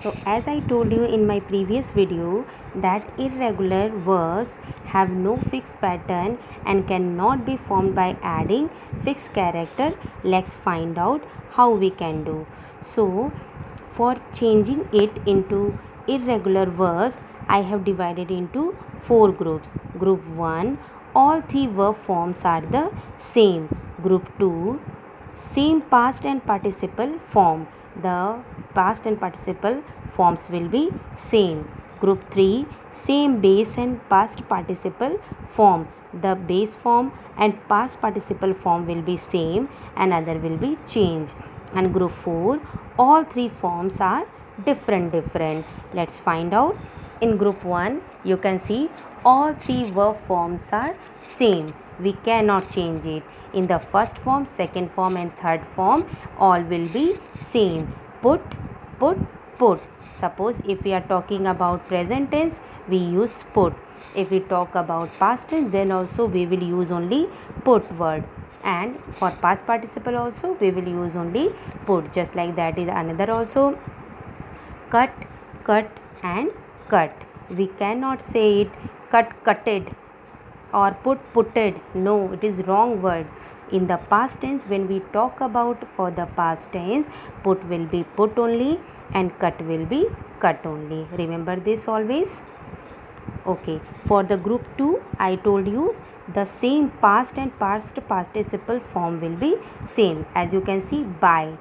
So as I told you in my previous video that irregular verbs have no fixed pattern and cannot be formed by adding fixed character. Let's find out how we can do. So for changing it into irregular verbs, I have divided into 4 groups. Group 1, all 3 verb forms are the same. Group 2, same past and participle form. The past and participle forms will be same. Group 3, same base and past participle form. The base form and past participle form will be same and other will be changed. And group 4, all 3 forms are different. Let's find out. In group 1, you can see all 3 verb forms are same. We cannot change it. In the first form, second form and third form, all will be same. Put. Suppose if we are talking about present tense, we use put. If we talk about past tense, then also we will use only put word. And for past participle also we will use only put. Just like that is another also cut and cut. We cannot say it cutted or putted. No, it is wrong word. In the past tense, when we talk about for the past tense, put will be put only and cut will be cut only. Remember this always. Okay, for the group 2, I told you the same past and past participle form will be same. As you can see, buy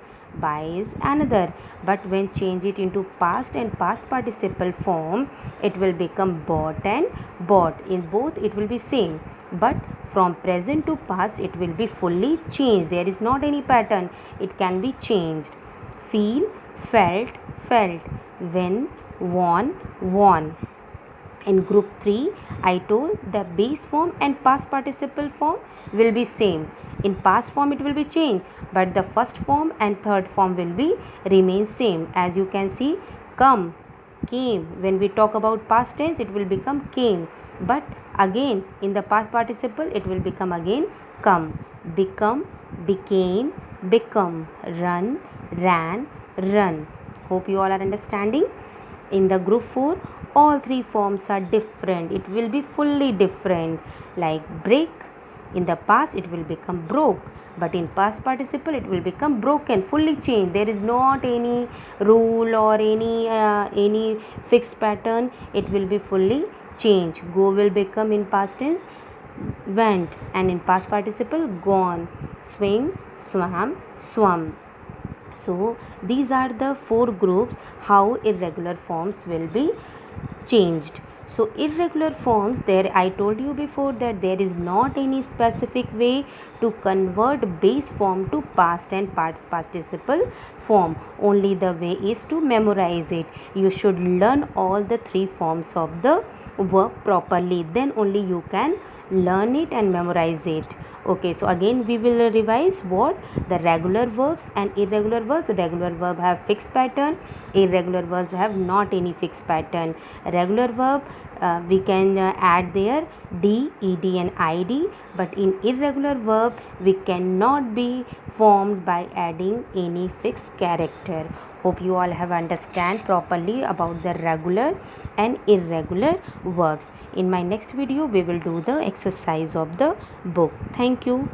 is another, but when change it into past and past participle form, it will become bought and bought. In both it will be same, but from present to past it will be fully changed. There is not any pattern, it can be changed. Feel, felt, when, won. In group 3, I told the base form and past participle form will be same. In past form it will be changed, but the first form and third form will be remain same. As you can see, come, came. When we talk about past tense, it will become came, but again in the past participle it will become again come. Become, became, become. Run, ran, run. Hope you all are understanding. In the group 4, all 3 forms are different. It will be fully different. Like break, in the past it will become broke, but in past participle it will become broken, fully changed. There is not any rule or any fixed pattern. It will be fully changed. Go will become in past tense went, and in past participle gone. Swing, swam, swum. So these are the 4 groups how irregular forms will be changed. So irregular forms, there I told you before that there is not any specific way to convert base form to past and past participle form. Only the way is to memorize it. You should learn all the 3 forms of the verb properly, then only you can learn it and memorize it. Okay, so again we will revise what the regular verbs and irregular verbs. Regular verb have fixed pattern, irregular verbs have not any fixed pattern. Regular verb we can add there d, ed and id, but in irregular verb we cannot be formed by adding any fixed character. Hope you all have understand properly about the regular and irregular verbs. In my next video we will do the exercise of the book. Thank you.